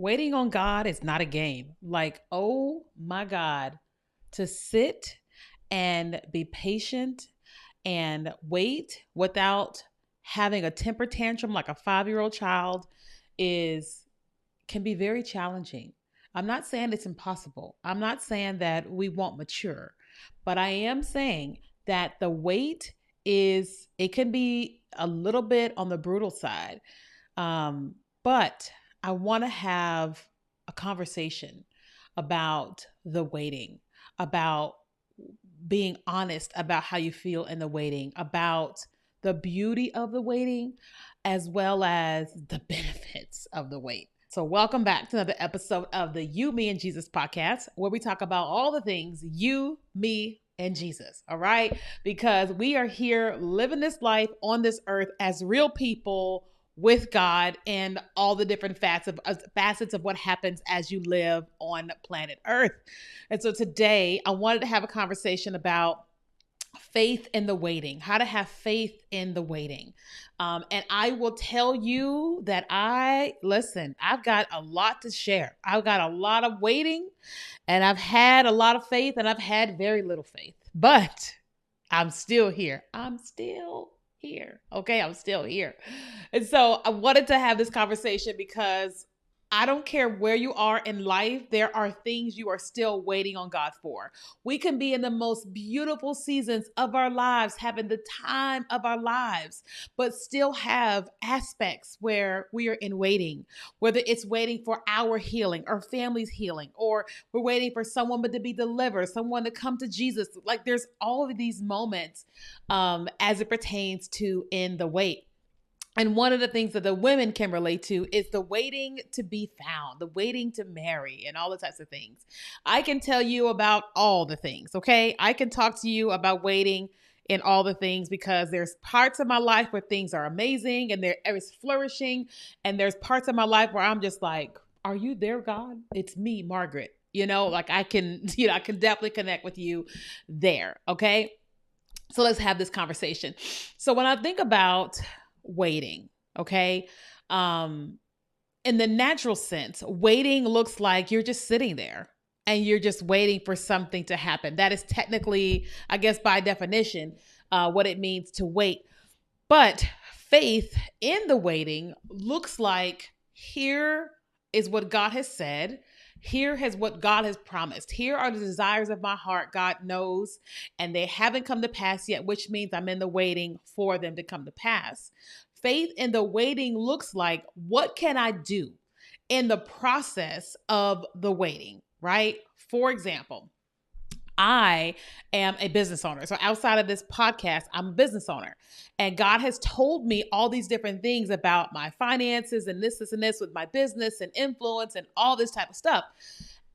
Waiting on God is not a game. Like, oh my God, to sit and be patient and wait without having a temper tantrum like a 5-year-old child is can be very challenging. I'm not saying it's impossible. I'm not saying that we won't mature, but I am saying that the wait it can be a little bit on the brutal side. But I want to have a conversation about the waiting, about being honest about how you feel in the waiting, about the beauty of the waiting, as well as the benefits of the wait. So, welcome back to another episode of the You, Me, and Jesus podcast, where we talk about all the things you, me, and Jesus. All right. Because we are here living this life on this earth as real people with God and all the different facets of what happens as you live on planet Earth. And so today I wanted to have a conversation about faith in the waiting, how to have faith in the waiting. And I will tell you that I've got a lot to share. I've got a lot of waiting and I've had a lot of faith and I've had very little faith, but I'm still here. I'm still here. Okay. I'm still here. And so I wanted to have this conversation because I don't care where you are in life, there are things you are still waiting on God for. We can be in the most beautiful seasons of our lives, having the time of our lives, but still have aspects where we are in waiting, whether it's waiting for our healing or family's healing, or we're waiting for someone to be delivered, someone to come to Jesus. Like there's all of these moments as it pertains to in the wait. And one of the things that the women can relate to is the waiting to be found, the waiting to marry, and all the types of things. I can tell you about all the things, okay? I can talk to you about waiting in all the things because there's parts of my life where things are amazing and there is flourishing. And there's parts of my life where I'm just like, are you there, God? It's me, Margaret. Like I can definitely connect with you there, okay? So let's have this conversation. So when I think about waiting, okay? In the natural sense, waiting looks like you're just sitting there and you're just waiting for something to happen. That is technically, I guess by definition, what it means to wait. But faith in the waiting looks like here is what God has said. Here is what God has promised. Here are the desires of my heart. God knows, and they haven't come to pass yet, which means I'm in the waiting for them to come to pass. Faith in the waiting looks like, what can I do in the process of the waiting, right? For example, I am a business owner. So outside of this podcast, I'm a business owner. And God has told me all these different things about my finances and this with my business and influence and all this type of stuff.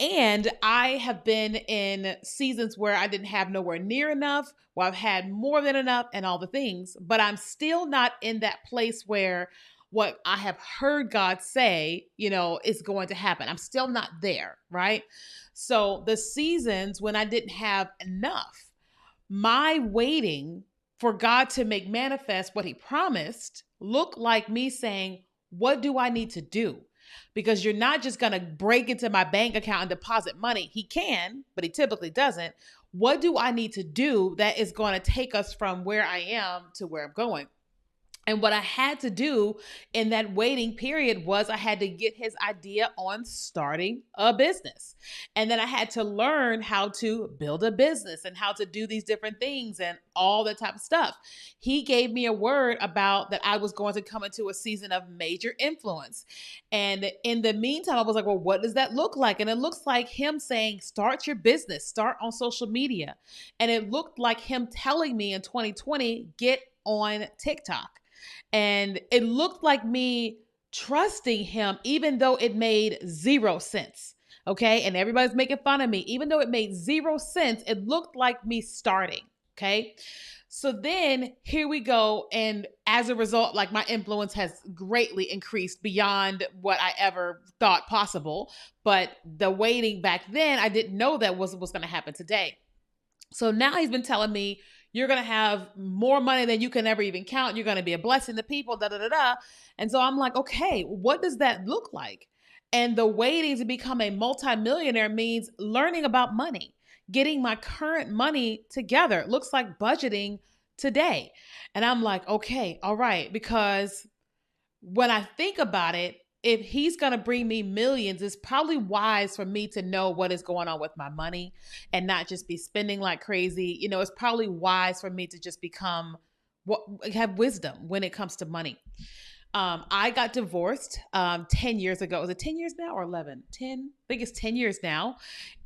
And I have been in seasons where I didn't have nowhere near enough, where I've had more than enough and all the things, but I'm still not in that place where what I have heard God say, is going to happen. I'm still not there, right? So the seasons when I didn't have enough, my waiting for God to make manifest what he promised looked like me saying, what do I need to do? Because you're not just going to break into my bank account and deposit money. He can, but he typically doesn't. What do I need to do that is going to take us from where I am to where I'm going? And what I had to do in that waiting period was I had to get his idea on starting a business. And then I had to learn how to build a business and how to do these different things and all that type of stuff. He gave me a word about that I was going to come into a season of major influence. And in the meantime, I was like, well, what does that look like? And it looks like him saying, start your business, start on social media. And it looked like him telling me in 2020, get on TikTok. And it looked like me trusting him, even though it made 0 sense. Okay. And everybody's making fun of me. Even though it made 0 sense, it looked like me starting. Okay. So then here we go. And as a result, like my influence has greatly increased beyond what I ever thought possible. But the waiting back then, I didn't know that was what's going to happen today. So now he's been telling me, you're going to have more money than you can ever even count. You're going to be a blessing to people, da, da, da, da. And so I'm like, okay, what does that look like? And the waiting to become a multimillionaire means learning about money, getting my current money together. It looks like budgeting today. And I'm like, okay, all right. Because when I think about it, if he's going to bring me millions, it's probably wise for me to know what is going on with my money and not just be spending like crazy. It's probably wise for me to just have wisdom when it comes to money. I got divorced 10 years ago. Was it 10 years now or 11? 10? I think it's 10 years now.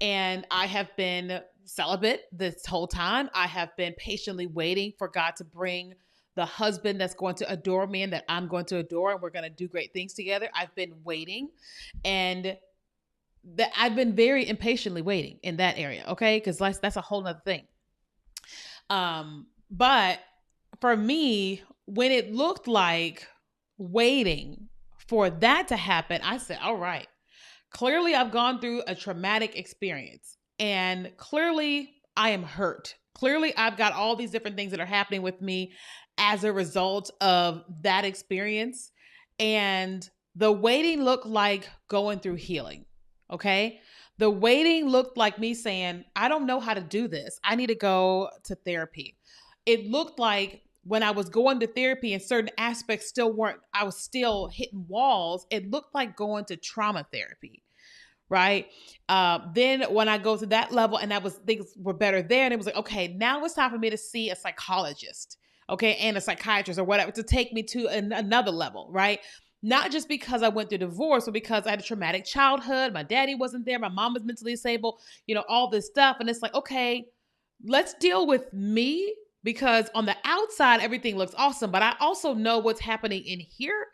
And I have been celibate this whole time. I have been patiently waiting for God to bring the husband that's going to adore me and that I'm going to adore, and we're going to do great things together. I've been waiting, and I've been very impatiently waiting in that area. Okay. Cause that's a whole nother thing. But for me, when it looked like waiting for that to happen, I said, all right, clearly I've gone through a traumatic experience, and clearly I am hurt. Clearly I've got all these different things that are happening with me as a result of that experience. And the waiting looked like going through healing. Okay. The waiting looked like me saying, I don't know how to do this. I need to go to therapy. It looked like when I was going to therapy and certain aspects I was still hitting walls. It looked like going to trauma therapy. Right. Then when I go to that level and things were better there, and it was like, okay, now it's time for me to see a psychologist. Okay. And a psychiatrist or whatever to take me to another level. Right. Not just because I went through divorce, but because I had a traumatic childhood. My daddy wasn't there. My mom was mentally disabled, all this stuff. And it's like, okay, let's deal with me, because on the outside, everything looks awesome, but I also know what's happening in here.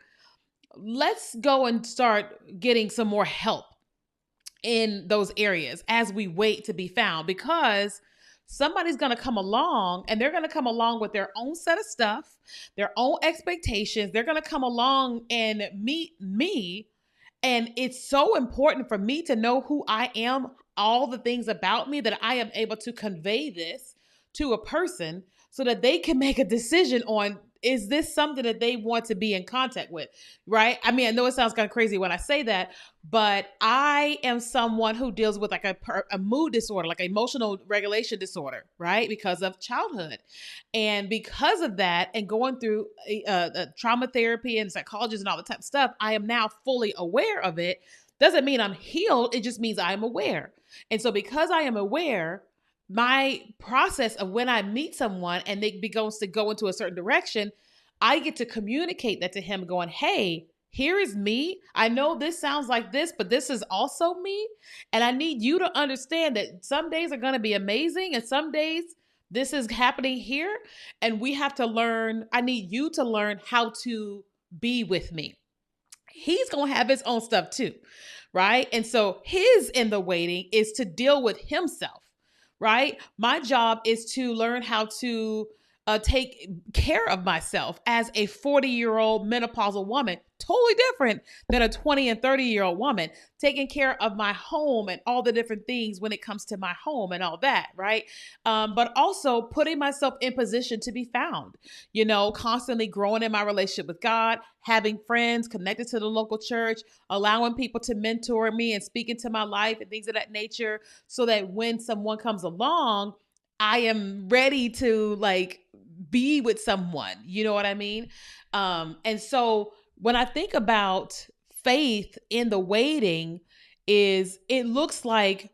Let's go and start getting some more help in those areas as we wait to be found, because somebody's going to come along, and they're going to come along with their own set of stuff, their own expectations. They're going to come along and meet me. And it's so important for me to know who I am, all the things about me, that I am able to convey this to a person so that they can make a decision on, is this something that they want to be in contact with, right? I mean, I know it sounds kind of crazy when I say that, but I am someone who deals with like a mood disorder, like emotional regulation disorder, right? Because of childhood. And because of that, and going through trauma therapy and psychologists and all the type of stuff, I am now fully aware of it. Doesn't mean I'm healed. It just means I'm aware. And so because I am aware, my process of when I meet someone and they begins to go into a certain direction, I get to communicate that to him going, hey, here is me. I know this sounds like this, but this is also me. And I need you to understand that some days are going to be amazing and some days this is happening here. And we have to learn, I need you to learn how to be with me. He's going to have his own stuff too, right? And so his in the waiting is to deal with himself. Right? My job is to learn how to take care of myself as a 40-year-old menopausal woman, totally different than a 20 and 30-year-old woman, taking care of my home and all the different things when it comes to my home and all that, right? But also putting myself in position to be found, constantly growing in my relationship with God, having friends connected to the local church, allowing people to mentor me and speak into my life and things of that nature, so that when someone comes along, I am ready to be with someone. You know what I mean? And so when I think about faith in the waiting, it looks like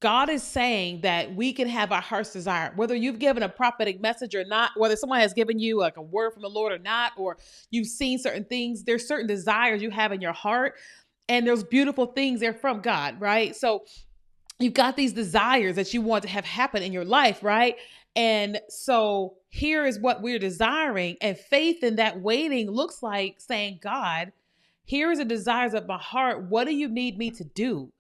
God is saying that we can have our heart's desire, whether you've given a prophetic message or not, whether someone has given you like a word from the Lord or not, or you've seen certain things. There's certain desires you have in your heart, and there's beautiful things there from God, right? So you've got these desires that you want to have happen in your life, right? And so here is what we're desiring. And faith in that waiting looks like saying, God, here is the desires of my heart. What do you need me to do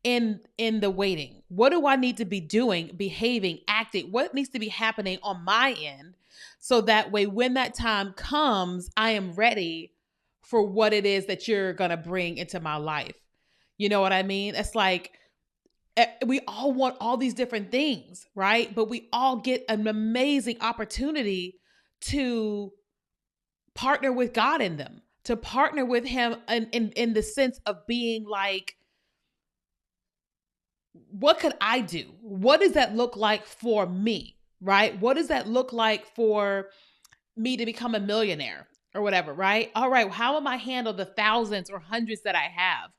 in the waiting? What do I need to be doing, behaving, acting? What needs to be happening on my end? So that way, when that time comes, I am ready for what it is that you're going to bring into my life. You know what I mean? It's like, we all want all these different things, right? But we all get an amazing opportunity to partner with God in them, to partner with him in the sense of being like, what could I do? What does that look like for me? Right? What does that look like for me to become a millionaire or whatever? Right? All right. How am I handle the thousands or hundreds that I have?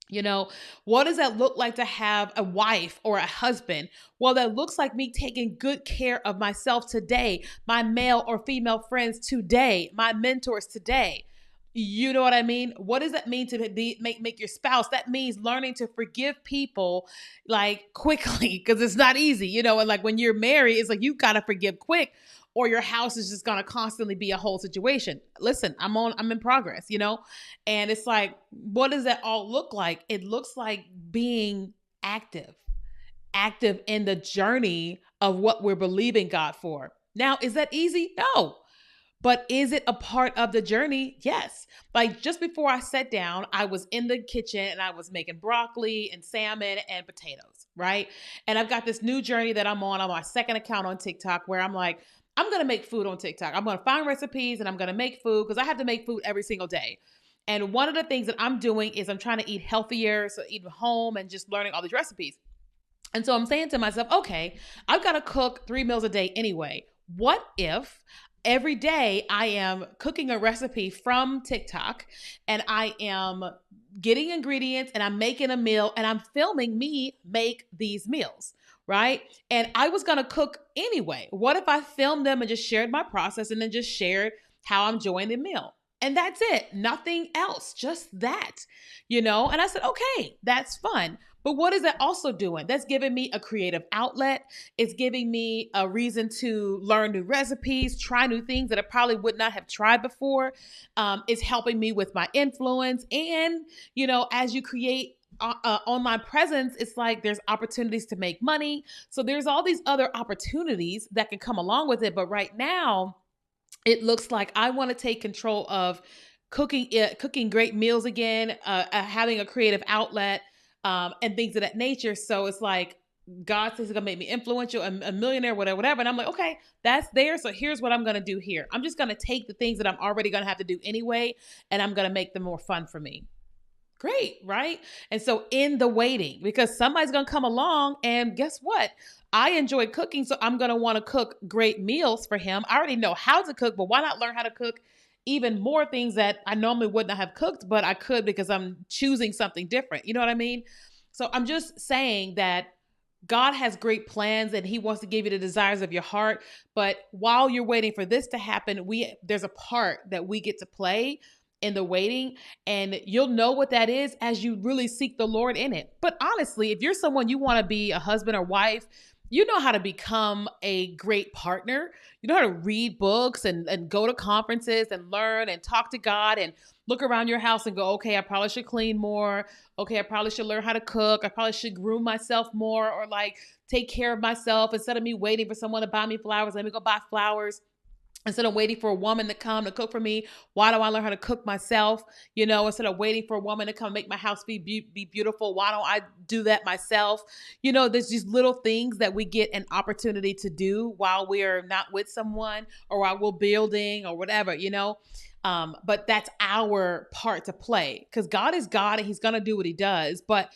You know, what does that look like to have a wife or a husband? Well, that looks like me taking good care of myself today, my male or female friends today, my mentors today. You know what I mean? What does that mean to be make your spouse? That means learning to forgive people like quickly because it's not easy, you know. And like when you're married, it's like you gotta forgive quick, or your house is just gonna constantly be a whole situation. Listen, I'm in progress, you know, and it's like, what does that all look like? It looks like being active in the journey of what we're believing God for. Now, is that easy? No. But is it a part of the journey? Yes. Like just before I sat down, I was in the kitchen and I was making broccoli and salmon and potatoes, right? And I've got this new journey that I'm on my second account on TikTok where I'm like, I'm going to make food on TikTok. I'm going to find recipes and I'm going to make food because I have to make food every single day. And one of the things that I'm doing is I'm trying to eat healthier, so eating home and just learning all these recipes. And so I'm saying to myself, okay, I've got to cook 3 meals a day anyway. What if every day I am cooking a recipe from TikTok and I am getting ingredients and I'm making a meal and I'm filming me make these meals, right? And I was going to cook anyway. What if I filmed them and just shared my process and then just shared how I'm enjoying the meal? And that's it. Nothing else, just that, you know? And I said, okay, that's fun. But what is that also doing? That's giving me a creative outlet. It's giving me a reason to learn new recipes, try new things that I probably would not have tried before. It's helping me with my influence. And, you know, as you create online presence, it's like there's opportunities to make money. So there's all these other opportunities that can come along with it. But right now, it looks like I want to take control of cooking great meals again, having a creative outlet, and things of that nature. So it's like God says it's gonna make me influential, a millionaire, whatever, whatever. And I'm like, okay, that's there. So here's what I'm gonna do here. I'm just gonna take the things that I'm already gonna have to do anyway, and I'm gonna make them more fun for me. Great, right? And so in the waiting, because somebody's going to come along and guess what? I enjoy cooking, so I'm going to want to cook great meals for him. I already know how to cook, but why not learn how to cook even more things that I normally would not have cooked, but I could because I'm choosing something different. You know what I mean? So I'm just saying that God has great plans and he wants to give you the desires of your heart. But while you're waiting for this to happen, there's a part that we get to play in the waiting, and you'll know what that is as you really seek the Lord in it. But honestly, if you're someone you want to be a husband or wife, you know how to become a great partner. You know how to read books and go to conferences and learn and talk to God and look around your house and go, okay, I probably should clean more. Okay, I probably should learn how to cook. I probably should groom myself more, or like take care of myself instead of me waiting for someone to buy me flowers. Let me go buy flowers. Instead of waiting for a woman to come to cook for me, why do I learn how to cook myself? You know, instead of waiting for a woman to come make my house be beautiful, why don't I do that myself? You know, there's these little things that we get an opportunity to do while we're not with someone or while we're building or whatever, you know. But that's our part to play because God is God and he's going to do what he does. But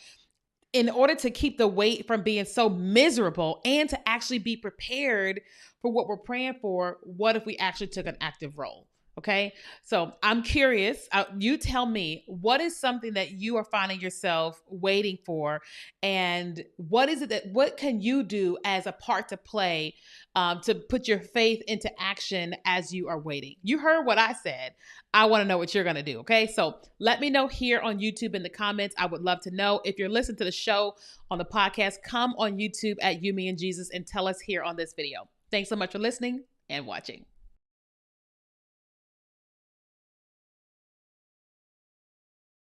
in order to keep the wait from being so miserable and to actually be prepared for what we're praying for, what if we actually took an active role? Okay. So I'm curious. You tell me, what is something that you are finding yourself waiting for? And what can you do as a part to play to put your faith into action as you are waiting? You heard what I said. I want to know what you're going to do. Okay. So let me know here on YouTube in the comments. I would love to know. If you're listening to the show on the podcast, come on YouTube at You, Me, and Jesus and tell us here on this video. Thanks so much for listening and watching.